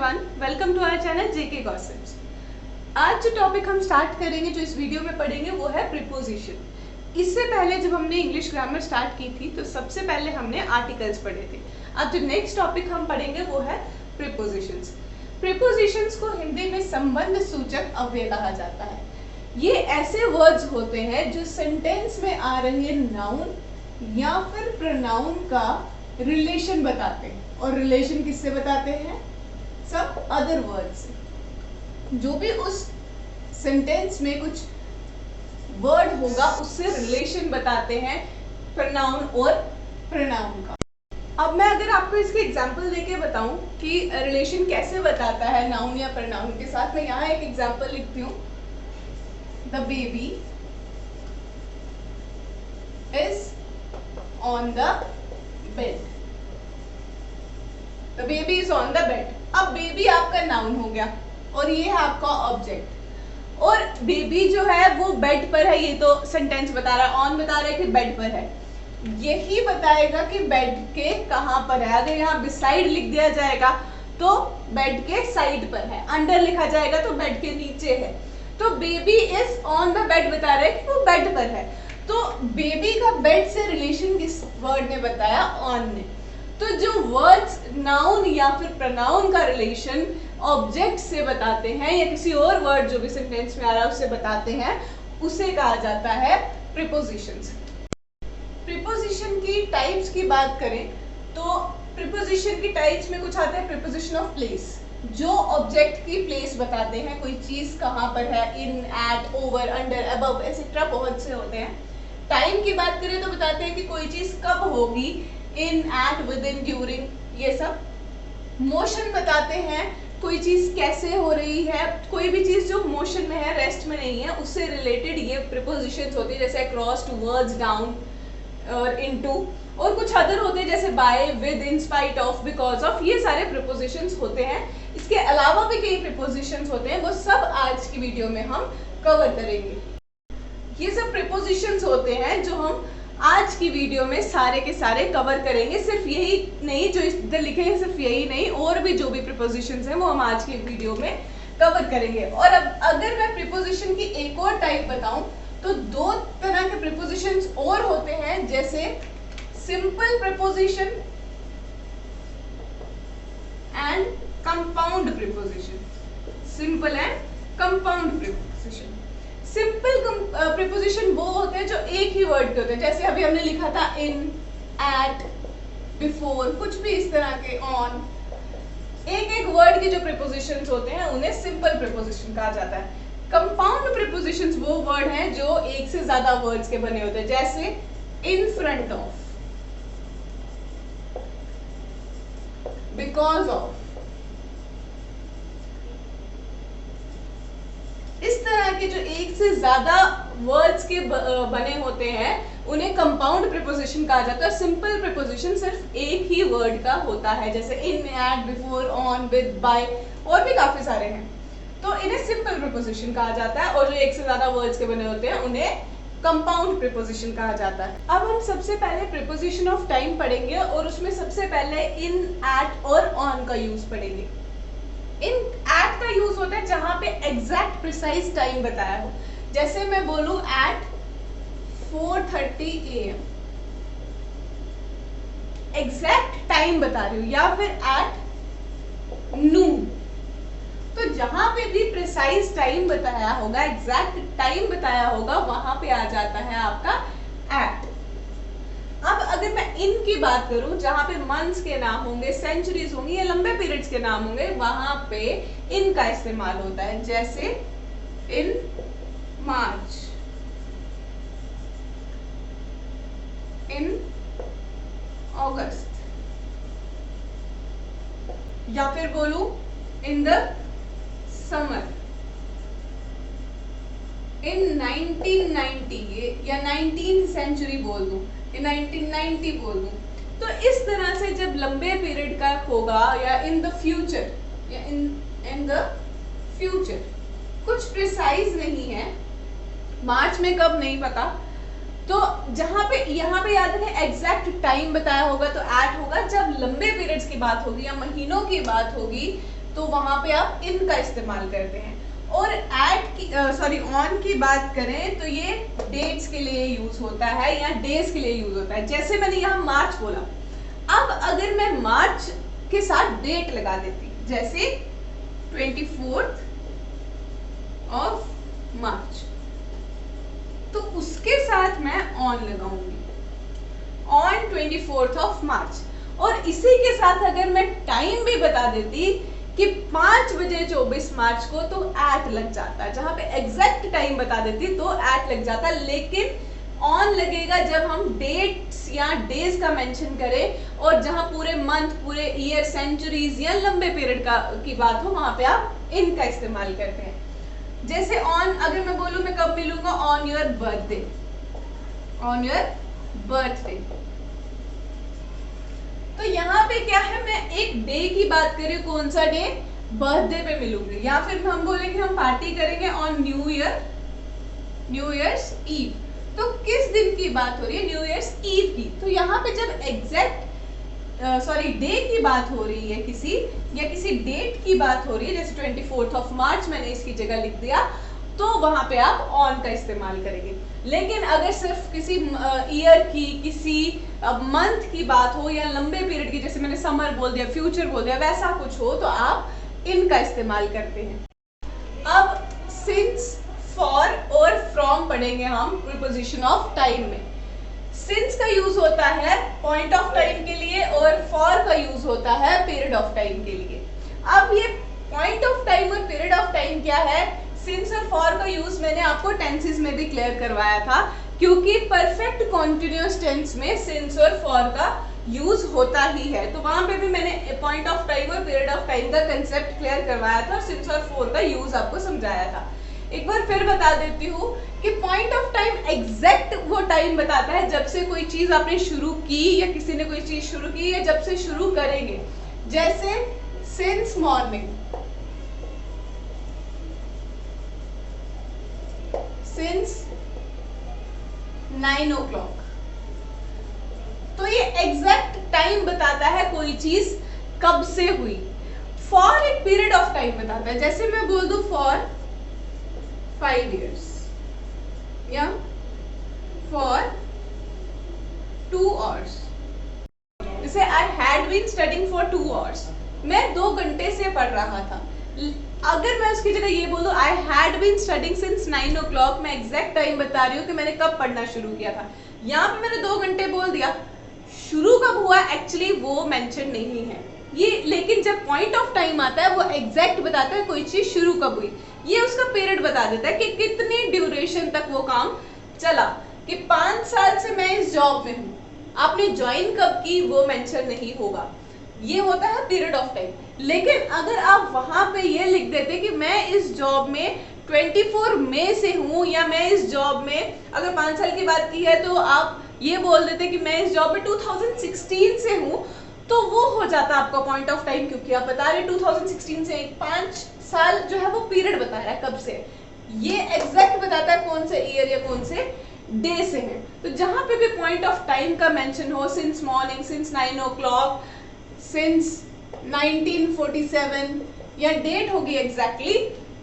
Everyone, welcome to our channel JK gossips. आज जो topic हम स्टार्ट करेंगे, जो इस वीडियो में पढ़ेंगे, वो है प्रीपोजिशन। इससे पहले जब हमने इंग्लिश ग्रामर स्टार्ट की थी तो सबसे पहले हमने आर्टिकल्स पढ़े थे। अब जो नेक्स्ट टॉपिक हम पढ़ेंगे वो है प्रीपोजिशंस। प्रीपोजिशंस को हिंदी में संबंध सूचक अव्यय कहा जाता है। ये ऐसे वर्ड्स होते हैं जो सेंटेंस में आ रहे नाउन या फिर प्रोनाउन का रिलेशन बताते हैं। और रिलेशन किससे बताते हैं? सब अदर वर्ड से। जो भी उस सेंटेंस में कुछ वर्ड होगा उससे रिलेशन बताते हैं प्रोनाउन और प्रोनाउन का। अब मैं अगर आपको इसके एग्जांपल देके बताऊं कि रिलेशन कैसे बताता है नाउन या प्रोनाउन के साथ, मैं यहाँ एक एग्जांपल लिखती हूँ। The baby is on the bed. The baby is on the bed। अब बेबी आपका नाउन हो गया और ये है आपका ऑब्जेक्ट। और बेबी जो है वो बेड पर है, ये तो सेंटेंस बता रहा है, ऑन बता रहा है कि बेड पर है। यही बताएगा कि बेड के कहाँ पर है। अगर यहाँ बिसाइड लिख दिया जाएगा तो बेड के साइड पर है, अंडर लिखा जाएगा तो बेड के नीचे है। तो baby is on the bed बता रहा है कि वो बेड पर है। तो बेबी का बेड से रिलेशन किस वर्ड ने बताया? ऑन ने। तो जो वर्ड्स नाउन या फिर प्रोनाउन का रिलेशन ऑब्जेक्ट से बताते हैं या किसी और वर्ड जो भी सेंटेंस में आ रहा है उससे बताते हैं, उसे कहा जाता है प्रीपोजिशंस। प्रीपोजिशन की टाइप्स की बात करें तो प्रीपोजिशन की टाइप्स में कुछ आता है प्रीपोजिशन ऑफ प्लेस, जो ऑब्जेक्ट की प्लेस बताते हैं, कोई चीज कहाँ पर है, in, at, over, under, above etcetera बहुत से होते हैं। टाइम की बात करें तो बताते हैं कि कोई चीज कब होगी, इन, एट, विद इन, ड्यूरिंग, ये सब। मोशन बताते हैं कोई चीज कैसे हो रही है, कोई भी चीज जो मोशन में है, रेस्ट में नहीं है, उससे रिलेटेड ये प्रीपोजिशंस होती है, जैसे अक्रॉस, टुवर्ड्स, डाउन और इनटू। और कुछ अदर होते हैं जैसे by, with, in, spite of, because of, ये सारे प्रीपोजिशंस होते हैं। इसके अलावा भी कई प्रीपोजिशंस होते हैं, वो सब आज की वीडियो में हम कवर करेंगे। ये सब प्रीपोजिशंस होते हैं जो हम आज की वीडियो में सारे के सारे कवर करेंगे। सिर्फ यही नहीं जो इधर लिखे हैं, सिर्फ यही नहीं, और भी जो भी प्रीपोजिशंस हैं वो हम आज की वीडियो में कवर करेंगे। और अब अगर मैं प्रीपोजिशन की एक और टाइप बताऊं तो दो तरह के प्रीपोजिशंस और होते हैं, जैसे simple preposition and compound preposition. Simple and compound preposition. Simple preposition वो होते हैं जो एक ही वर्ड के होते हैं, जैसे अभी हमने लिखा था इन, एट, बिफोर, कुछ भी इस तरह के, ऑन। एक एक वर्ड के जो प्रीपोजिशंस होते हैं उन्हें सिंपल प्रीपोजिशन कहा जाता है। कंपाउंड प्रीपोजिशंस वो वर्ड हैं जो एक से ज्यादा वर्ड्स के बने होते हैं, जैसे in front of, because of. इस तरह के जो एक से ज्यादा वर्ड्स के बने होते हैं उन्हें कंपाउंड प्रीपोजिशन कहा जाता है। सिंपल प्रीपोजिशन सिर्फ एक ही वर्ड का होता है, जैसे in, at, before, on, with, by, और भी काफी सारे हैं। तो इन्हें सिंपल प्रीपोजिशन कहा जाता है, और जो एक से ज्यादा वर्ड्स के बने होते हैं उन्हें कंपाउंड प्रीपोजिशन कहा जाता है। अब हम सबसे पहले प्रीपोजिशन ऑफ टाइम पढ़ेंगे और उसमें सबसे पहले इन, एट और ऑन का यूज पढ़ेंगे। इन, एट का यूज होता है जहां पे एग्जैक्ट प्रिसाइज टाइम बताया हो, जैसे मैं बोलूं एट 4:30 AM, एग्जैक्ट टाइम बता रही हूँ, या फिर एट नून। तो जहां पे भी प्रिसाइज टाइम बताया होगा, एग्जैक्ट टाइम बताया होगा, वहां पे आ जाता है आपका एट। अब अगर मैं इन की बात करूं, जहां पे मंथ्स के नाम होंगे, सेंचुरीज होंगी या लंबे पीरियड्स के नाम होंगे, वहां पे इन का इस्तेमाल होता है, जैसे इन मार्च, इन अगस्त, या फिर बोलूं इन द समर, इन 1990 या 19th सेंचुरी बोल दूं, 1990 बोल दूं। तो इस तरह से जब लंबे पीरियड का होगा, या इन द फ्यूचर, या इन द फ्यूचर, कुछ प्रिसाइज नहीं है, मार्च में कब नहीं पता, तो जहां पे यहाँ पे याद रखें एग्जैक्ट टाइम बताया होगा तो एट होगा। जब लंबे पीरियड्स की बात होगी या महीनों की बात होगी तो वहां पे आप इन का इस्तेमाल करते हैं। और ऑन की बात करें तो ये डेट्स के लिए यूज होता है या डेज के लिए यूज होता है। जैसे मैंने यहाँ मार्च बोला, अब अगर मैं मार्च के साथ डेट लगा देती, जैसे 24 ऑफ मार्च, तो उसके साथ मैं ऑन लगाऊंगी, ऑन 24 ऑफ मार्च। और इसी के साथ अगर मैं टाइम भी बता देती कि 5 बजे 24 मार्च को, तो एट लग जाता। जहां पे एग्जैक्ट टाइम बता देती तो एट लग जाता, लेकिन ऑन लगेगा जब हम डेट्स या डेज का मेंशन करें, और जहां पूरे मंथ, पूरे ईयर, सेंचुरीज या लंबे पीरियड की बात हो, वहां पे आप इन का इस्तेमाल करते हैं। जैसे ऑन अगर मैं बोलूं मैं कब मिलूंगा, on your birthday, on your birthday. तो यहाँ पे क्या है, मैं एक डे की बात कर रही हूँ, कौन सा डे, बर्थडे पे मिलूंगी। या फिर हम बोलेंगे हम पार्टी करेंगे ऑन न्यू ईयर्स ईव, तो किस दिन की बात हो रही है, न्यू ईयर्स ईव की। तो यहाँ पे जब एग्जैक्ट डे की बात हो रही है किसी, या किसी डेट की बात हो रही है, जैसे 24 ऑफ मार्च मैंने इसकी जगह लिख दिया, तो वहां पे आप ऑन का इस्तेमाल करेंगे। लेकिन अगर सिर्फ किसी ईयर की, किसी मंथ की बात हो, या लंबे पीरियड की, जैसे मैंने समर बोल दिया, फ्यूचर बोल दिया, वैसा कुछ हो, तो आप इन का इस्तेमाल करते हैं। अब सिंस, फॉर और फ्रॉम पढ़ेंगे हम प्रीपोजिशन ऑफ टाइम में। सिंस का यूज होता है पॉइंट ऑफ टाइम के लिए, और फॉर का यूज होता है पीरियड ऑफ टाइम के लिए। अब ये पॉइंट ऑफ टाइम और पीरियड ऑफ टाइम क्या है, सिंस और फॉर का यूज मैंने आपको टेंसेस में भी क्लियर करवाया था, क्योंकि परफेक्ट कॉन्टिन्यूअस टेंस में सिंस और फॉर का यूज होता ही है। तो वहां पे भी मैंने पॉइंट ऑफ टाइम और पीरियड ऑफ टाइम का कंसेप्ट क्लियर करवाया था, और सिंस और फॉर का यूज आपको समझाया था। एक बार फिर बता देती हूँ कि पॉइंट ऑफ टाइम एग्जैक्ट वो टाइम बताता है जब से कोई चीज आपने शुरू की, या किसी ने कोई चीज शुरू की, या जब से शुरू करेंगे। जैसे सिंस मॉर्निंग, सिंस 9 o'clock, तो ये एग्जैक्ट टाइम बताता है कोई चीज कब से हुई। फॉर एक पीरियड ऑफ टाइम बताता है, जैसे मैं बोल दूं फॉर 5 years या फॉर 2 hours। जैसे I had been studying for 2 hours, मैं 2 घंटे से पढ़ रहा था। अगर मैं उसकी जगह ये बोलूं I had been studying since 9 o'clock, मैं एग्जैक्ट टाइम बता रही हूँ कि मैंने कब पढ़ना शुरू किया था। यहाँ पे मैंने 2 घंटे बोल दिया, शुरू कब हुआ एक्चुअली वो मेंशन नहीं है ये। लेकिन जब पॉइंट ऑफ टाइम आता है, वो एग्जैक्ट बताता है कोई चीज शुरू कब हुई। ये उसका पीरियड बता देता है कि कितनी ड्यूरेशन तक वो काम चला, कि 5 साल से मैं इस जॉब में हूँ, आपने ज्वाइन कब की वो मेंशन नहीं होगा। ये होता है पीरियड ऑफ टाइम। लेकिन अगर आप वहां पे ये लिख देते कि मैं इस जॉब में 24 मई से हूँ, या मैं इस जॉब में, अगर 5 साल की बात की है तो आप ये बोल देते कि मैं इस जॉब में 2016 से हूँ, तो वो हो जाता आपका पॉइंट ऑफ टाइम, क्योंकि आप बता रहे 2016 से 5 साल जो है वो पीरियड बता रहा है कब से। ये एग्जैक्ट बताता है कौन से ईयर या कौन से डे से है। तो जहां पे भी पॉइंट ऑफ टाइम का मेंशन हो, since morning, since 9 o'clock, since 1947, या डेट होगी एग्जैक्टली,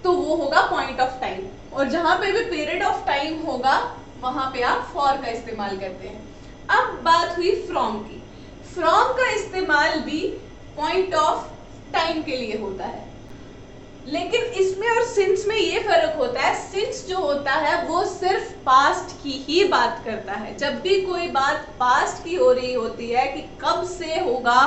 तो वो होगा पॉइंट ऑफ टाइम। और जहां पे भी पीरियड ऑफ टाइम होगा, वहां पे आप फॉर का इस्तेमाल करते हैं। अब बात हुई फ्रॉम की। फ्रॉम का इस्तेमाल भी पॉइंट ऑफ टाइम के लिए होता है, लेकिन इसमें और सिंस में ये फर्क होता है। सिंस जो होता है वो सिर्फ पास्ट की ही बात करता है। जब भी कोई बात पास्ट की हो रही होती है कि कब से होगा,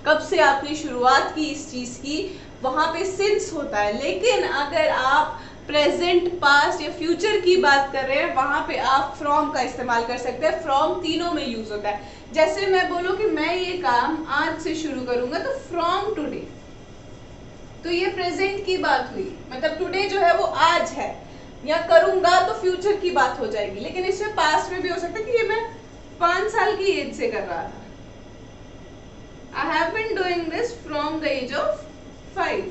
कब से आपने शुरुआत की इस चीज की, वहां पे सिंस होता है। लेकिन अगर आप प्रेजेंट, पास्ट या फ्यूचर की बात कर रहे हैं, वहां पे आप फ्रॉम का इस्तेमाल कर सकते हैं। फ्रॉम तीनों में यूज होता है। जैसे मैं बोलूं कि मैं ये काम आज से शुरू करूंगा, तो फ्रॉम टुडे, तो ये प्रेजेंट की बात हुई, मतलब टुडे जो है वो आज है, या करूंगा तो फ्यूचर की बात हो जाएगी। लेकिन इसमें पास्ट में भी हो सकता है कि ये मैं 5 साल की एज से कर रहा था। I have been doing this from the age of 5.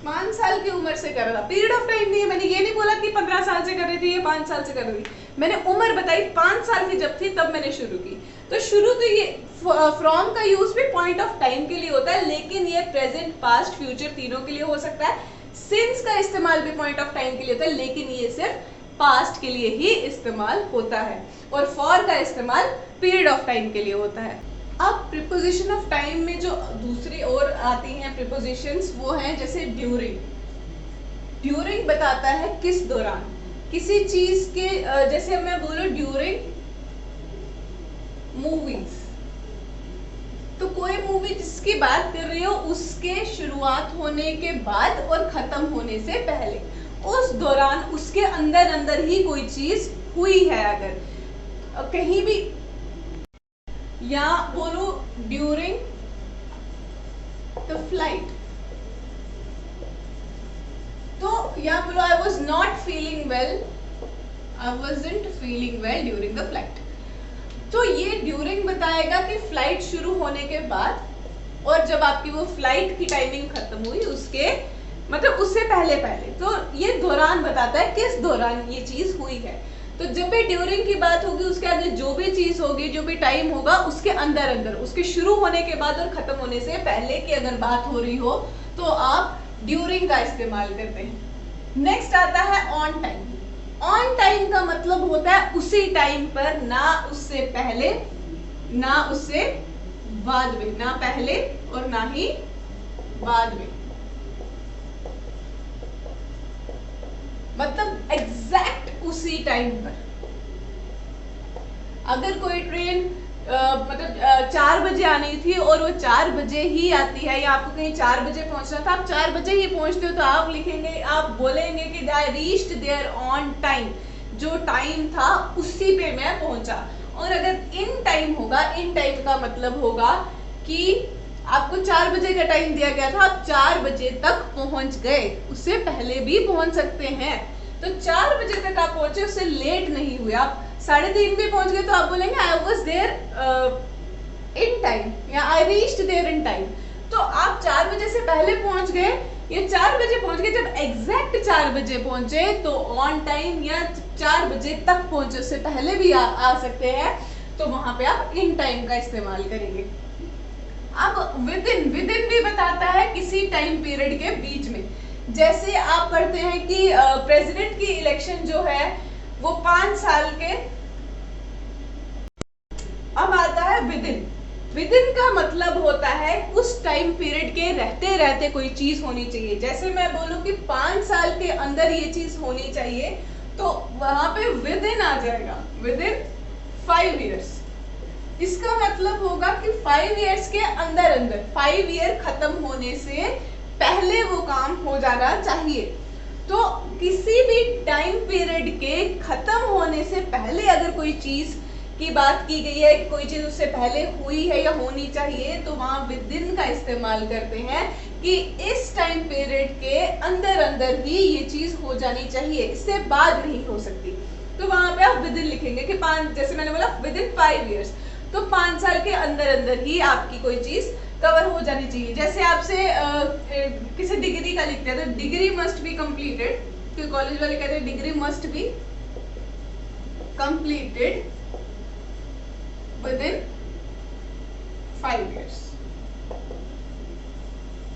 5 साल की उम्र से कर रहा था। पीरियड ऑफ टाइम नहीं है, मैंने ये नहीं बोला कि 15 साल से कर रही थी या 5 साल से कर रही थी। मैंने उम्र बताई, 5 साल की जब थी तब मैंने शुरू की। तो शुरू तो ये फ्रॉम का यूज भी पॉइंट ऑफ टाइम के लिए होता है, लेकिन ये प्रेजेंट, पास्ट, फ्यूचर तीनों के लिए हो सकता है। सिंस का इस्तेमाल भी पॉइंट ऑफ टाइम के लिए होता है, लेकिन ये सिर्फ पास्ट के लिए ही इस्तेमाल होता है। और फॉर का इस्तेमाल पीरियड ऑफ टाइम के लिए होता है। अब प्रीपोजिशन ऑफ टाइम में जो दूसरी ओर आती हैं प्रीपोजिशंस, वो हैं जैसे ड्यूरिंग। ड्यूरिंग बताता है किस दौरान, किसी चीज के, जैसे मैं बोलूं ड्यूरिंग मूवीज, तो कोई मूवी जिसकी बात कर रही हो उसके शुरुआत होने के बाद और खत्म होने से पहले, उस दौरान उसके अंदर अंदर ही कोई चीज हुई है। अगर कहीं भी, या बोलो ड्यूरिंग द फ्लाइट, तो या बोलो I was not feeling well, I wasn't feeling well during the flight. तो ये ड्यूरिंग बताएगा कि फ्लाइट शुरू होने के बाद, और जब आपकी वो फ्लाइट की टाइमिंग खत्म हुई उसके मतलब उससे पहले पहले, तो ये दौरान बताता है किस दौरान ये चीज हुई है। तो जब भी ड्यूरिंग की बात होगी, उसके आगे जो भी चीज होगी, जो भी टाइम होगा, उसके अंदर अंदर, उसके शुरू होने के बाद और खत्म होने से पहले की अगर बात हो रही हो तो आप ड्यूरिंग का इस्तेमाल करते हैं। नेक्स्ट आता है ऑन टाइम। ऑन टाइम का मतलब होता है उसी टाइम पर, ना उससे पहले ना उससे बाद में, ना पहले और ना ही बाद में, मतलब एग्जैक्ट उसी टाइम पर। अगर कोई ट्रेन मतलब 4 बजे आनी थी और वो 4 बजे ही आती है, या आपको कहीं 4 बजे पहुंचना था, आप 4 बजे ही पहुंचते हो, तो आप लिखेंगे, आप बोलेंगे कि I reached there on time, जो टाइम था उसी पे मैं पहुंचा। और अगर इन टाइम होगा, इन टाइम का मतलब होगा कि आपको 4 बजे का टाइम दिया गया था, आप 4 बजे तक पहुंच गए, उससे पहले भी पहुंच सकते हैं। तो 4 बजे तक आप पहुंचे, उससे लेट नहीं हुए, आप 3:30 भी पहुंच गए, तो आप बोलेंगे I was there in time, या I reached there in time. तो आप 4 बजे से पहले पहुंच गए, या 4 बजे पहुंच गए। जब एग्जैक्ट 4 बजे पहुंचे तो ऑन टाइम, या 4 बजे तक पहुंचे, उससे पहले भी आ सकते हैं, तो वहां पे आप इन टाइम का इस्तेमाल करेंगे। अब विद इन भी बताता है किसी टाइम पीरियड के बीच में। जैसे आप पढ़ते हैं कि प्रेसिडेंट की इलेक्शन जो है वो 5 साल के, अब आता है विद इन का मतलब होता है उस टाइम पीरियड के रहते रहते कोई चीज होनी चाहिए। जैसे मैं बोलूं कि 5 साल के अंदर ये चीज होनी चाहिए, तो वहां पे विद इन आ जाएगा, विद इन 5 ईयर्स। इसका मतलब होगा कि 5 ईयर्स के अंदर अंदर, 5 ईयर खत्म होने से पहले वो काम हो जाना चाहिए। तो किसी भी टाइम पीरियड के खत्म होने से पहले अगर कोई चीज की बात की गई है, कोई चीज उससे पहले हुई है या होनी चाहिए, तो वहां विद इन का इस्तेमाल करते हैं कि इस टाइम पीरियड के अंदर अंदर ही ये चीज हो जानी चाहिए, इससे बाद नहीं हो सकती। तो वहां पे आप विद इन लिखेंगे कि 5, जैसे मैंने बोला विद इन 5 ईयर्स, तो 5 साल के अंदर अंदर ही आपकी कोई चीज कवर हो जानी चाहिए। जैसे आपसे किसी डिग्री का लिखते हैं, तो डिग्री मस्ट बी कंप्लीटेड, तो कॉलेज वाले कहते हैं degree must be completed with in 5 years.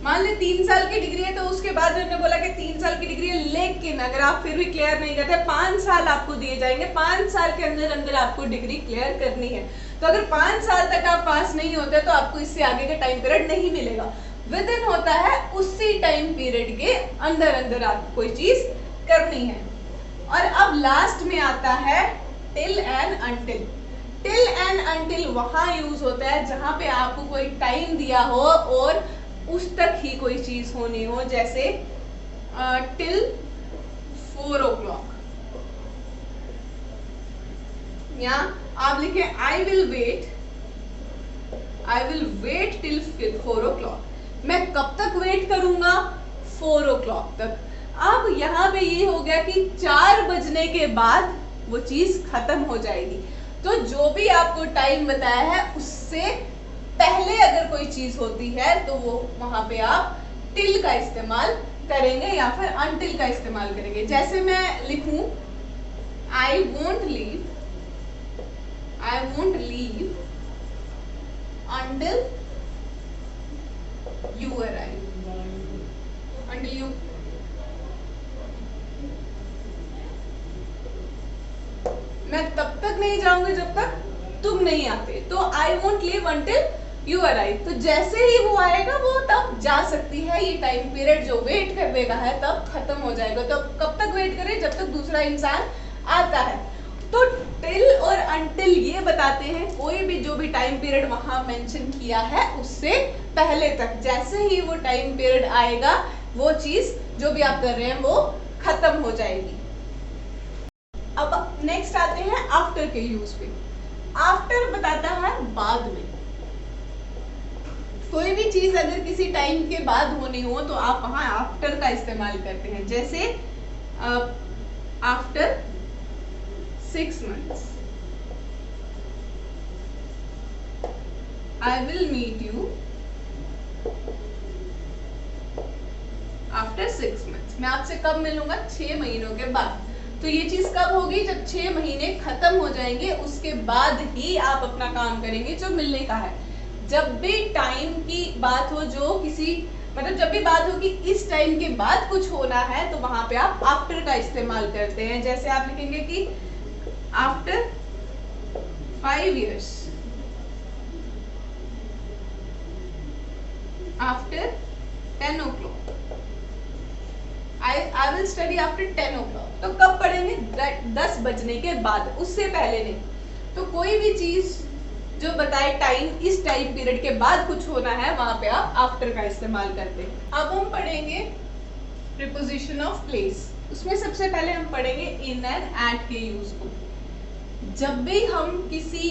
मान ले 3 साल की डिग्री है, तो उसके बाद उन्होंने बोला कि 3 साल की डिग्री है, लेकिन अगर आप फिर भी क्लियर नहीं करते, 5 साल आपको दिए जाएंगे, 5 साल के अंदर अंदर आपको डिग्री क्लियर करनी है। तो अगर 5 साल तक आप पास नहीं होते तो आपको इससे आगे का टाइम पीरियड नहीं मिलेगा। विद इन होता है उसी टाइम पीरियड के अंदर अंदर आपको कोई चीज करनी है। और अब लास्ट में आता है till and until. Till and until वहां यूज होता है जहां पे आपको कोई टाइम दिया हो और उस तक ही कोई चीज होनी हो, जैसे टिल 4 o'clock, या आप लिखे I will wait till 4 o'clock। मैं कब तक वेट करूंगा? 4 o'clock तक। अब यहाँ पे ये हो गया कि 4 बजने के बाद वो चीज खत्म हो जाएगी। तो जो भी आपको टाइम बताया है उससे पहले अगर कोई चीज होती है तो वो वहां पे आप टिल का इस्तेमाल करेंगे या फिर अनटिल का इस्तेमाल करेंगे। जैसे मैं लिखूं I won't leave until you arrive, until you मैं तब तक नहीं जाऊंगी जब तक तुम नहीं आते, तो I won't leave until you arrive। तो जैसे ही वो आएगा वो तब जा सकती है, ये टाइम पीरियड जो वेट करने है तब खत्म हो जाएगा। तो कब तक वेट करे, जब तक दूसरा इंसान आता है। तो टिल और अनटिल ये बताते हैं कोई भी जो भी टाइम पीरियड वहां मेंशन किया है उससे पहले तक, जैसे ही वो टाइम पीरियड आएगा वो चीज जो भी आप कर रहे हैं वो खत्म हो जाएगी। अब नेक्स्ट आते हैं आफ्टर के यूज पे। आफ्टर बताता है बाद में। कोई भी चीज अगर किसी टाइम के बाद होनी हो तो आप वहां आफ्टर का इस्तेमाल करते हैं। जैसे after 6 months I will meet you after 6 months। मैं आपसे कब मिलूंगा, 6 महीनों के बाद। तो ये चीज कब होगी, जब 6 महीने खत्म हो जाएंगे उसके बाद ही आप अपना काम करेंगे जो मिलने का है। जब भी टाइम की बात हो, जो किसी मतलब जब भी बात हो कि इस टाइम के बाद कुछ होना है, तो वहां पे आप आफ्टर का इस्तेमाल करते हैं। जैसे आप लिखेंगे कि after 5 years, after 10 o'clock, I will study after 10 o'clock। तो कब पढ़ेंगे, 10 बजने के बाद, उससे पहले नहीं। तो कोई भी चीज जो बताए टाइम, इस टाइम पीरियड के बाद कुछ होना है, वहां पे आप आफ्टर का इस्तेमाल करते हैं। अब हम पढ़ेंगे प्रीपोजिशन ऑफ प्लेस। उसमें सबसे पहले हम पढ़ेंगे इन एंड एट के यूज को। जब भी हम किसी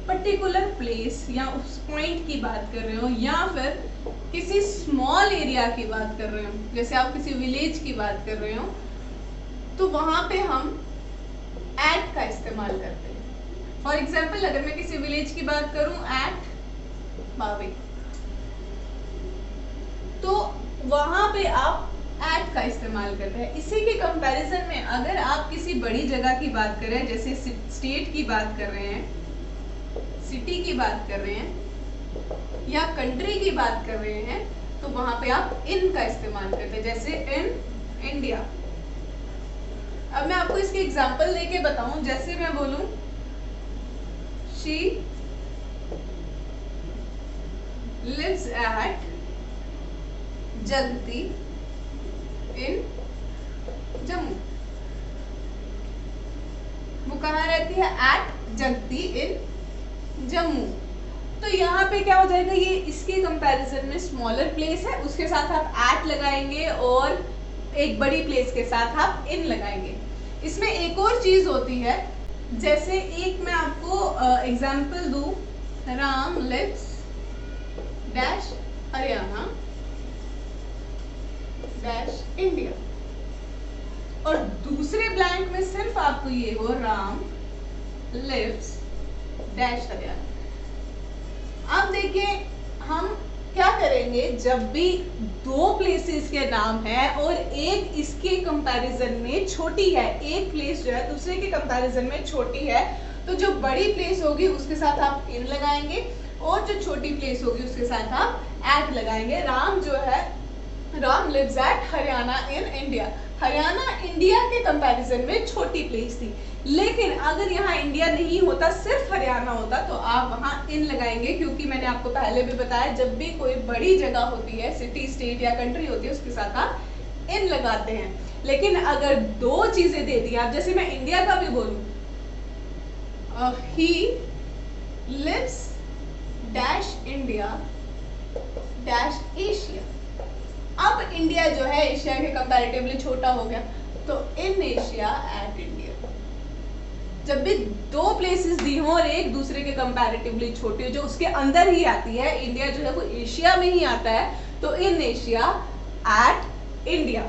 पर्टिकुलर प्लेस या उस पॉइंट की बात कर रहे हो या फिर किसी स्मॉल एरिया की बात कर रहे हो, जैसे आप किसी विलेज की बात कर रहे हो, तो वहां पे हम एट का इस्तेमाल करते हैं। फॉर एग्जाम्पल अगर मैं किसी विलेज की बात करूं, एट बावे, तो वहां पे आप एट का इस्तेमाल करते हैं। इसी के कंपैरिजन में अगर आप किसी बड़ी जगह की बात कर रहे हैं, जैसे स्टेट की बात कर रहे हैं, सिटी की बात कर रहे हैं या कंट्री की बात कर रहे हैं, तो वहां पे आप इन का इस्तेमाल करते हैं। जैसे इन इंडिया। अब मैं आपको इसके एग्जांपल लेके बताऊं। जैसे मैं बोलूं she lives at जगती in जम्मू। वो कहाँ रहती है, एट जगती इन जम्मू। तो यहाँ पे क्या हो जाएगा, ये इसके कंपैरिजन में स्मॉलर प्लेस है, उसके साथ आप एट लगाएंगे और एक बड़ी प्लेस के साथ आप इन लगाएंगे। इसमें एक और चीज होती है, जैसे एक मैं आपको एग्जाम्पल दूं, Ram lives dash Haryana dash India, और दूसरे ब्लैंक में सिर्फ आपको ये हो राम लिव्स डैश हरियाणा। अब देखिए हम क्या करेंगे, जब भी दो प्लेसेस के नाम है और एक इसके कंपैरिजन में छोटी है, एक प्लेस जो है दूसरे के कंपैरिजन में छोटी है, तो जो बड़ी प्लेस होगी उसके साथ आप इन लगाएंगे और जो छोटी प्लेस होगी उसके साथ आप एट लगाएंगे। राम जो है, Ram lives at Haryana in India. Haryana India के कंपैरिजन में छोटी प्लेस थी, लेकिन अगर यहाँ इंडिया नहीं होता, सिर्फ हरियाणा होता, तो आप वहाँ इन लगाएंगे, क्योंकि मैंने आपको पहले भी बताया जब भी कोई बड़ी जगह होती है, सिटी स्टेट या कंट्री होती है, उसके साथ आप इन लगाते हैं। लेकिन अगर दो चीजें दे दी आप, जैसे मैं इंडिया का भी बोलूं, he lives dash India dash Asia. अब इंडिया जो है एशिया के कंपैरेटिवली छोटा हो गया, तो इन एशिया एट इंडिया। जब भी दो प्लेसेस दी हो और एक दूसरे के कंपैरेटिवली छोटी हो, जो उसके अंदर ही आती है, इंडिया जो है वो एशिया में ही आता है, तो इन एशिया एट इंडिया।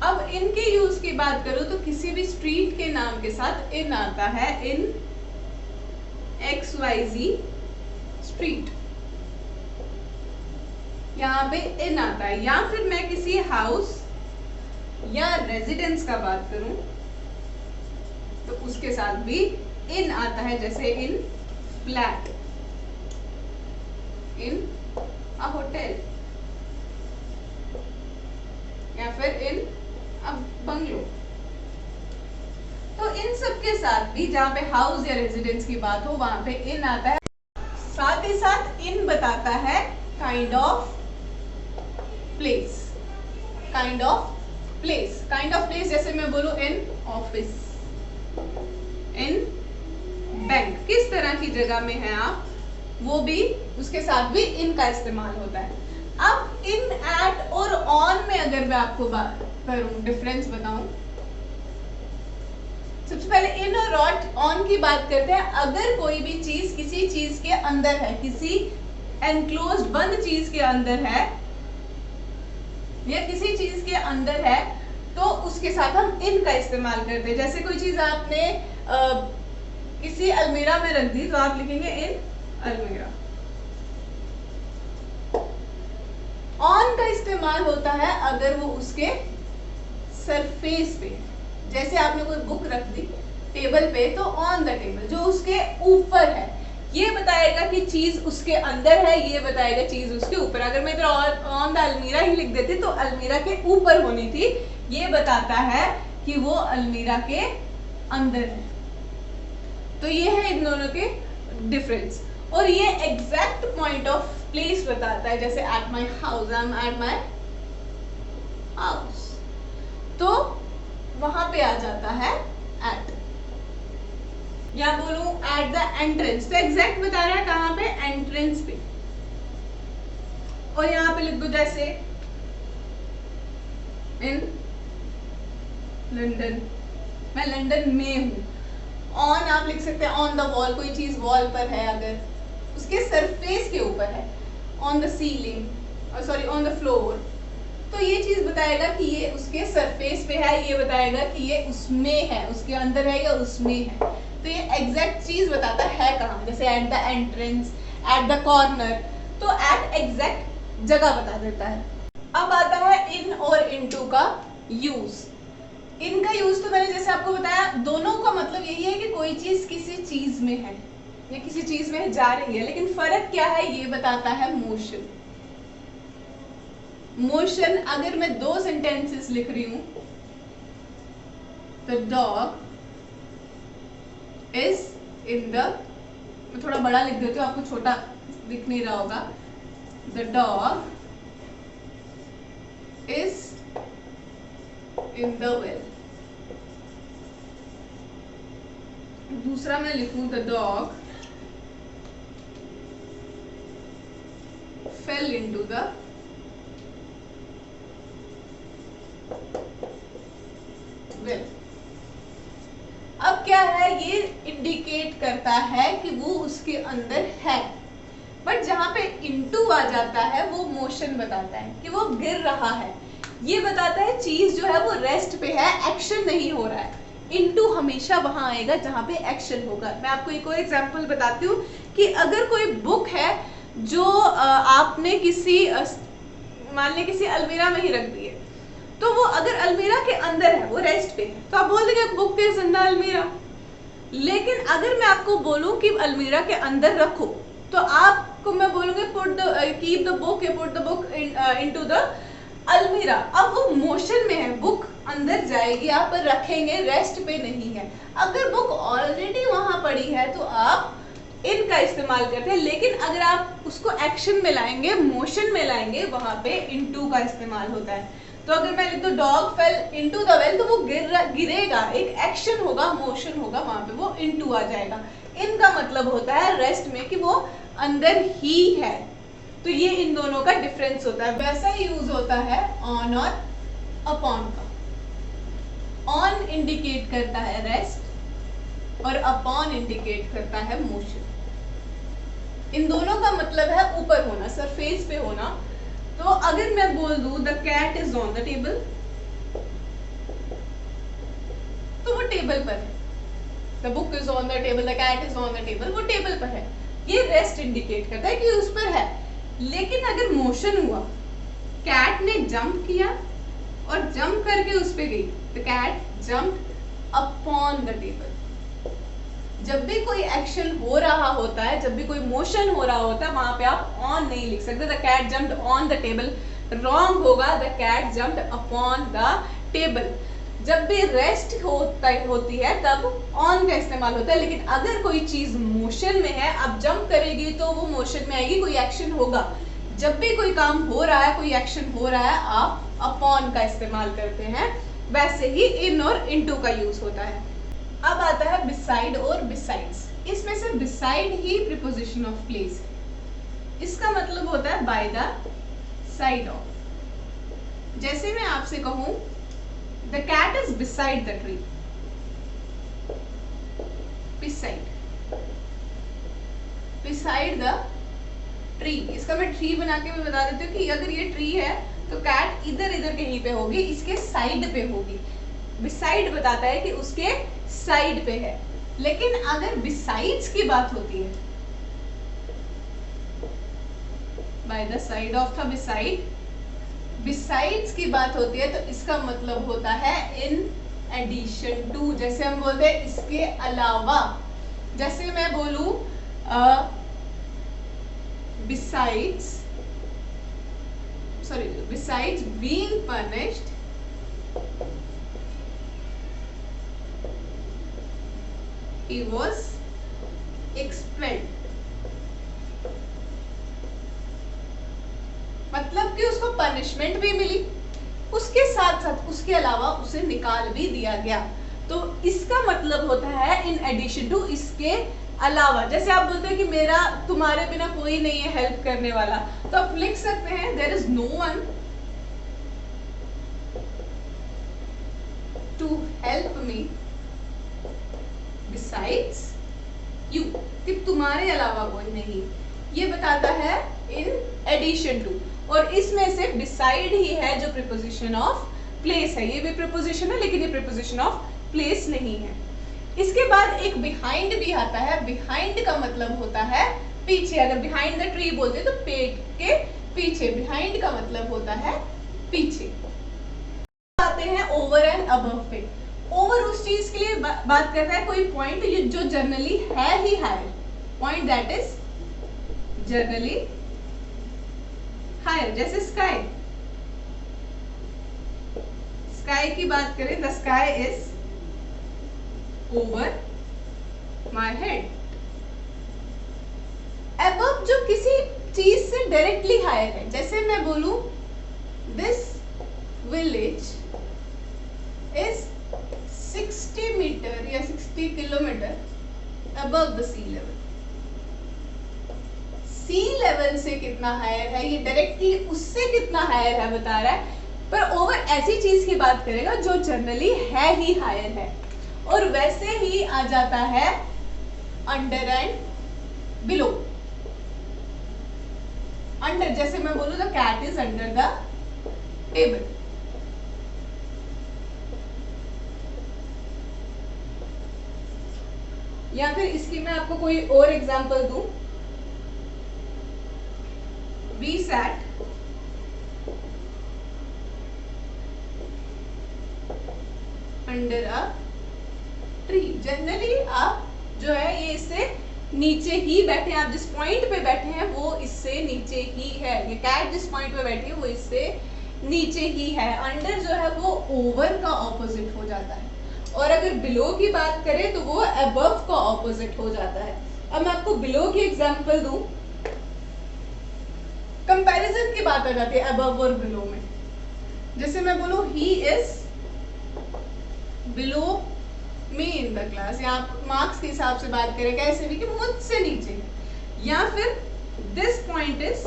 अब इनके यूज की बात करूं तो किसी भी स्ट्रीट के नाम के साथ इन आता है, इन XYZ स्ट्रीट, यहाँ पे इन आता है। या फिर मैं किसी हाउस या रेजिडेंस का बात करूं तो उसके साथ भी इन आता है, जैसे इन फ्लैट। इन अ होटल, या फिर इन अ बंगलो। तो इन सब के साथ भी जहाँ पे हाउस या रेजिडेंस की बात हो वहां पे इन आता है। साथ ही साथ इन बताता है kind of place, kind of place, kind of place. जैसे मैं बोलूं इन ऑफिस, इन बैंक, किस तरह की जगह में है आप, वो भी उसके साथ भी इन का इस्तेमाल होता है। अब इन, एट और ऑन में अगर मैं आपको बात करूं, डिफरेंस बताऊं, सबसे पहले इन और ऑन की बात करते हैं। अगर कोई भी चीज किसी चीज के अंदर है, किसी एनक्लोज्ड बंद चीज के अंदर है या किसी चीज के अंदर है, तो उसके साथ हम इन का इस्तेमाल करते हैं। जैसे कोई चीज आपने किसी अलमीरा में रख दी तो आप लिखेंगे इन अलमीरा। ऑन का इस्तेमाल होता है अगर वो उसके सरफेस पे, जैसे आपने कोई बुक रख दी टेबल पे तो ऑन द टेबल, जो उसके ऊपर है, ये बताएगा कि चीज उसके अंदर है, ये बताएगा चीज उसके ऊपर। अगर मैं इधर ऑन द अलमीरा ही लिख देती तो अलमीरा के ऊपर होनी थी, ये बताता है कि वो अलमीरा के अंदर है। तो ये है इन दोनों के डिफरेंस। और ये एग्जैक्ट पॉइंट ऑफ प्लेस बताता है, जैसे at my house, I am at my house, तो वहां पे आ जाता है एट। या बोलूं एट द एंट्रेंस, तो एग्जैक्ट बता रहा है कहां पे, एंट्रेंस पे। और यहां पे लिख दो जैसे इन लंदन, मैं लंदन में हूं। ऑन आप लिख सकते हैं ऑन द वॉल, कोई चीज वॉल पर है अगर उसके सरफेस के ऊपर है, on the ceiling, sorry on the floor, तो ये चीज बताएगा कि ये उसके सरफेस पे है, ये बताएगा कि ये उसमें है, उसके अंदर है या उसमें है। तो ये एग्जैक्ट चीज बताता है कहाँ, जैसे at the entrance, at the corner, तो एट एग्जैक्ट जगह बता देता है। अब आता है इन और इनटू का यूज। इन का यूज तो मैंने जैसे आपको बताया, दोनों का मतलब यही है कि कोई चीज किसी चीज में है या किसी चीज में जा रही है, लेकिन फर्क क्या है, ये बताता है मोशन। मोशन, अगर मैं दो सेंटेंसेस लिख रही हूं, the dog is in the, मैं थोड़ा बड़ा लिख देती हूँ, आपको छोटा दिख नहीं रहा होगा, the dog is in the well. दूसरा मैं लिखूं the dog fail into the well. अब क्या है, ये इंडिकेट करता है कि वो उसके अंदर है, बट जहां पे इनटू आ जाता है वो मोशन बताता है कि वो गिर रहा है। ये बताता है चीज जो है वो रेस्ट पे है, एक्शन नहीं हो रहा है। इनटू हमेशा वहां आएगा जहां पे एक्शन होगा। मैं आपको एक और एग्जांपल बताती हूँ कि अगर कोई बुक है जो आपने किसी मान लें किसी अलमीरा में ही रख दी है, तो वो अगर अलमीरा के अंदर है, वो रेस्ट पे है, तो आप बोल देंगे बुक इज इन द अलमीरा। लेकिन अगर मैं आपको बोलूं कि अलमीरा के अंदर रखो, तो आपको मैं बोलूंगी put the keep the book, put the book into the अलमीरा। अब वो मोशन में है, बुक अंदर जाएगी, आप रखेंगे, रेस्ट पे नहीं है। अगर बुक ऑलरेडी वहां पड़ी है तो आप इन का इस्तेमाल करते हैं, लेकिन अगर आप उसको एक्शन में लाएंगे, मोशन में लाएंगे, वहां पे इनटू का इस्तेमाल होता है। तो अगर मैं लिख दूं dog fail into the well, तो वो गिरेगा, एक एक्शन होगा, मोशन होगा, वहां पे वो इनटू आ जाएगा। इन का मतलब होता है रेस्ट में कि वो अंदर ही है। तो ये इन दोनों का डिफरेंस होता है। वैसा ही यूज होता है ऑन और अपॉन का। ऑन इंडिकेट करता है रेस्ट और अपॉन इंडिकेट करता है मोशन। इन दोनों का मतलब है ऊपर होना, सरफेस पे होना। तो अगर मैं बोल दूं the cat is on the table, तो वो टेबल पर है। The book is on the table, the cat is on the table, वो टेबल पर है। ये रेस्ट इंडिकेट करता है कि उस पर है। लेकिन अगर मोशन हुआ, कैट ने जंप किया और जंप करके उस पे गई, the cat jump upon the table. जब भी कोई एक्शन हो रहा होता है, जब भी कोई मोशन हो रहा होता है, वहां पे आप ऑन नहीं लिख सकते। The cat jumped on the table, wrong होगा, the cat jumped upon the table. जब भी रेस्ट होती है तब ऑन का इस्तेमाल होता है, लेकिन अगर कोई चीज मोशन में है, अब जंप करेगी तो वो मोशन में आएगी, कोई एक्शन होगा। जब भी कोई काम हो रहा है, कोई एक्शन हो रहा है, आप अपॉन का इस्तेमाल करते हैं। वैसे ही इन और इनटू का यूज होता है। अब आता है बिसाइड और बिसाइड्स। इसमें से beside he preposition of place है। इसका मतलब होता है बाय द साइड ऑफ। जैसे मैं आपसे कहूं the cat is beside the tree, beside, beside the tree. इसका मैं ट्री बना के भी बता देती हूँ कि अगर ये ट्री है तो कैट इधर इधर कहीं पे होगी, इसके साइड पे होगी। बिसाइड बताता है कि उसके साइड पे है। लेकिन अगर बिसाइड्स की बात होती है, बाय द साइड ऑफ था बिसाइड, बिसाइड्स की बात होती है तो इसका मतलब होता है इन एडिशन टू। जैसे हम बोलते हैं इसके अलावा। जैसे मैं बोलूं besides being punished, he was expelled। मतलब कि उसको पनिशमेंट भी मिली, उसके साथ साथ उसके अलावा उसे निकाल भी दिया गया। तो इसका मतलब होता है इन एडिशन टू, इसके अलावा। जैसे आप बोलते हैं कि मेरा तुम्हारे बिना कोई नहीं है हेल्प करने वाला, तो आप लिख सकते हैं there is no one to help me besides you, कि तुम्हारे अलावा कोई नहीं। ये बताता है इन एडिशन टू। और इसमें से डिसाइड ही है जो प्रीपोजिशन ऑफ प्लेस है। ये भी प्रीपोजिशन है लेकिन ये प्रीपोजिशन ऑफ प्लेस नहीं है। इसके बाद एक बिहाइंड भी आता है। बिहाइंड का मतलब होता है पीछे। अगर बिहाइंड द ट्री बोलते हैं तो पेड़ के पीछे, बिहाइंड का मतलब होता है पीछे। आते हैं ओवर एंड अबव पे। ओवर उस चीज के लिए बात करता है, कोई पॉइंट जो जनरली है ही higher, point that is generally higher. जैसे स्काई, स्काई की बात करें, the sky is over my head. Above जो किसी चीज से डायरेक्टली हायर है। जैसे मैं बोलूं दिस विलेज इज 60 मीटर या 60 kilometre above the sea level. Sea level से कितना हायर है, ये डायरेक्टली उससे कितना हायर है बता रहा है। पर ओवर ऐसी चीज की बात करेगा जो जनरली है ही हायर है। और वैसे ही आ जाता है अंडर एंड बिलो। अंडर, जैसे मैं बोलूं the cat is under the table. या फिर इसकी मैं आपको कोई और एग्जांपल दूं। We sat under a tree. Generally आप जो है ये इससे नीचे ही बैठे हैं। आप जिस पॉइंट पे बैठे हैं वो इससे नीचे ही है। ये कैट जिस पॉइंट पे बैठी है वो इससे नीचे ही है। अंडर जो है वो ओवर का ऑपोजिट हो जाता है। और अगर बिलो की बात करें तो वो अबव का ऑपोजिट हो जाता है। अब मैं आपको बिलो की एग्जांपल दूं। कंपैरिजन की बात आ जाती है अबव और बिलो में। जैसे मैं बोलूं he is below me in the class, या आप मार्क्स के हिसाब से बात करें कैसे भी कि मुझसे नीचे है। या फिर this point is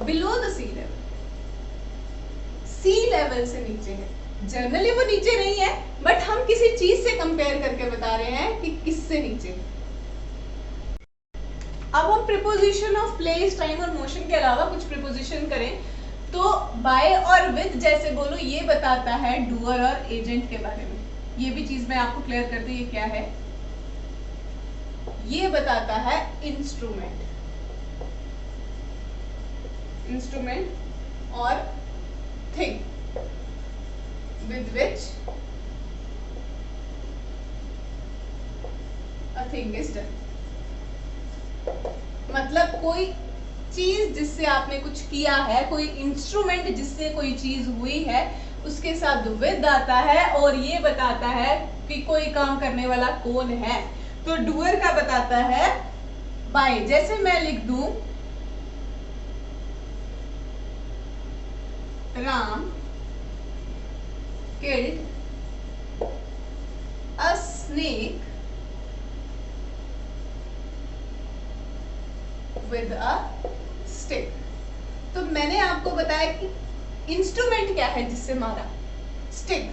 below the sea level, sea level से नीचे है। जनरली वो नीचे नहीं है बट हम किसी चीज से कंपेयर करके बता रहे हैं कि किससे नीचे है। अब हम प्रीपोजिशन ऑफ प्लेस, टाइम और मोशन के अलावा कुछ प्रीपोजिशन करें तो बाय और विद जैसे बोलो ये बताता है डूअर और एजेंट के बारे में। ये भी चीज मैं आपको क्लियर कर दूं, ये क्या है। ये बताता है इंस्ट्रूमेंट, इंस्ट्रूमेंट और thing with which thing is done. मतलब कोई चीज जिससे आपने कुछ किया है, कोई इंस्ट्रूमेंट जिससे कोई चीज हुई है, उसके साथ विद आता है और ये बताता है कि कोई काम करने वाला कौन है। तो डूअर का बताता है बाय। जैसे मैं लिख दूं Ram killed a snake with a stick। तो मैंने आपको बताया कि इंस्ट्रूमेंट क्या है जिससे मारा, स्टिक,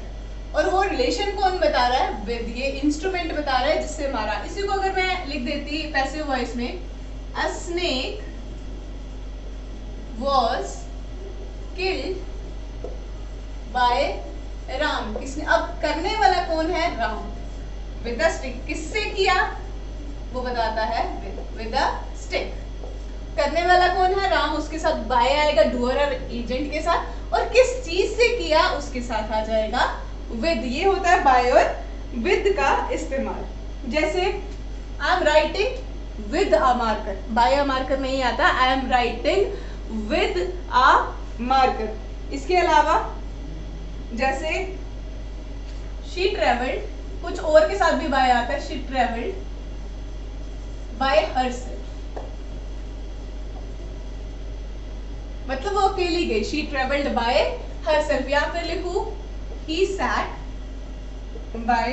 और वो रिलेशन कौन बता रहा है, विद। ये इंस्ट्रूमेंट बता रहा है जिससे मारा। इसी को अगर मैं लिख देती पैसिव वॉइस में, अ snake was killed by Ram. किसने, अब करने वाला कौन है, राम, विद अ स्टिक। किससे किया वो बताता है विद अ स्टिक। करने वाला कौन है, राम, उसके साथ बाय आएगा डूअर और एजेंट के साथ, और किस चीज से किया उसके साथ आ जाएगा विद। ये होता है बाय और विद का इस्तेमाल। जैसे I am writing with a marker, by a marker नहीं आता, I am writing with a marker. इसके अलावा जैसे शी ट्रेवल्ड, कुछ और के साथ भी बाय आता है, शी ट्रेवल्ड बाय हरसेल्फ, मतलब वो अकेली गई, शी ट्रेवल्ड बाय हरसेल्फ। या फिर लिखूं he sat by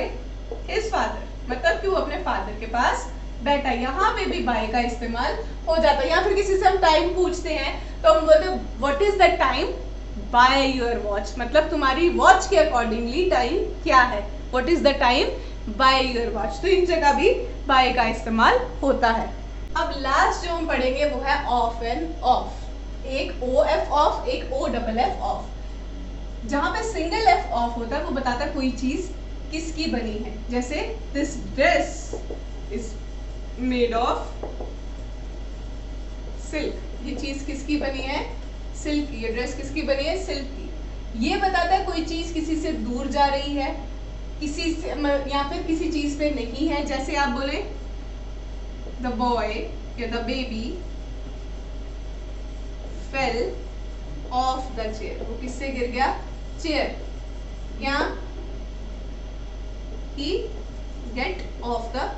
his father, मतलब कि वो अपने फादर के पास बैठा। यहाँ पे भी बाय का इस्तेमाल हो जाता है। या फिर किसी से हम टाइम पूछते हैं तो हम बोलते हैं what is the time by your watch, मतलब तुम्हारी वॉच के अकॉर्डिंगली टाइम क्या है, what is the time by your watch. तो इन जगह भी बाय का इस्तेमाल होता है। अब लास्ट जो हम पढ़ेंगे वो है ऑफ एंड ऑफ। एक ओ एफ ऑफ, एक ओ डबल एफ ऑफ। जहां पे सिंगल एफ ऑफ होता है वो बताता है कोई चीज किसकी बनी है। जैसे this dress is made of silk, ये चीज किसकी बनी है, सिल्क की। ये ड्रेस किसकी बनी है, सिल्क की। ये बताता है कोई चीज किसी से दूर जा रही है, किसी से या फिर किसी चीज पे नहीं है। जैसे आप बोले द बॉय या the baby fell off the chair, वो किससे गिर गया, चेयर। या ही गेट ऑफ द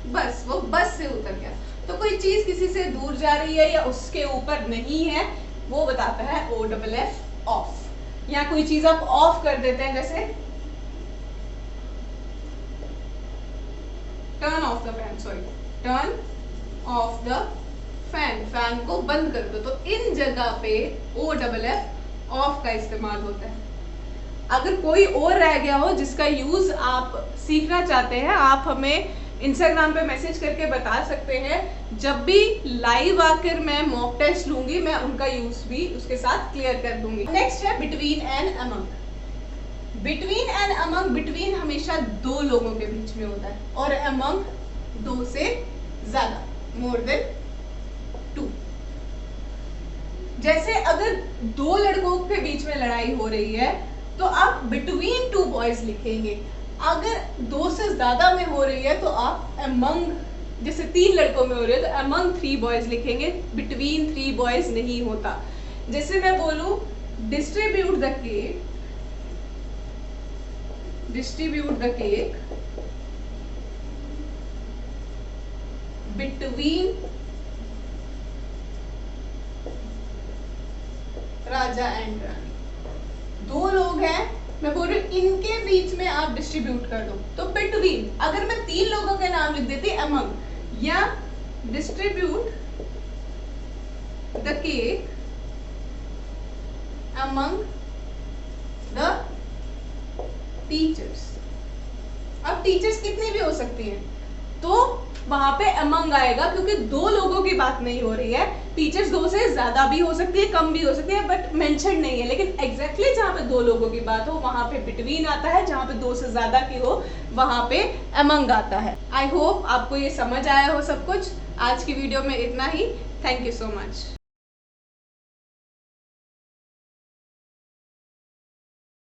बस, वो बस से उतर गया। तो कोई चीज किसी से दूर जा रही है या उसके ऊपर नहीं है, वो बताता है ओ डबल एफ ऑफ। या कोई चीज आप ऑफ कर देते हैं, जैसे turn off the fan, sorry, turn off the fan, fan को बंद कर दो। तो इन जगह पे ओ डबल एफ ऑफ का इस्तेमाल होता है। अगर कोई और रह गया हो जिसका यूज आप सीखना चाहते हैं, आप हमें इंस्टाग्राम पे मैसेज करके बता सकते हैं। जब भी लाइव आकर मैं मॉक टेस्ट लूंगी, मैं उनका यूज भी उसके साथ क्लियर कर दूंगी। नेक्स्ट है between and among. Between and among, between हमेशा दो लोगों के बीच में होता है, और अमंग दो से ज्यादा, मोर देन टू। जैसे अगर दो लड़कों के बीच में लड़ाई हो रही है तो आप बिटवीन टू बॉयज लिखेंगे। अगर दो से ज्यादा में हो रही है तो आप अमंग, जैसे तीन लड़कों में हो रही है तो अमंग थ्री बॉयज लिखेंगे, बिटवीन थ्री बॉयज नहीं होता। जैसे मैं बोलूं distribute the cake, distribute the cake between Raja and Rani. दो लोग हैं, मैं बोल रही हूँ इनके बीच में आप डिस्ट्रीब्यूट कर दो, तो बिटवीन। अगर मैं तीन लोगों के नाम लिख देती अमंग, या distribute the cake among the teachers. अब टीचर्स कितनी भी हो सकती हैं, तो वहां पे अमंग आएगा क्योंकि दो लोगों की बात नहीं हो रही है। टीचर्स दो से ज्यादा भी हो सकती है, कम भी हो सकती है, बट मेंशन नहीं है। लेकिन एग्जैक्टली जहां पे दो लोगों की बात हो वहां पे बिटवीन आता है, जहां पे दो से ज्यादा की हो वहां पे अमंग आता है। आई होप आपको ये समझ आया हो सब कुछ। आज की वीडियो में इतना ही। Thank you so much.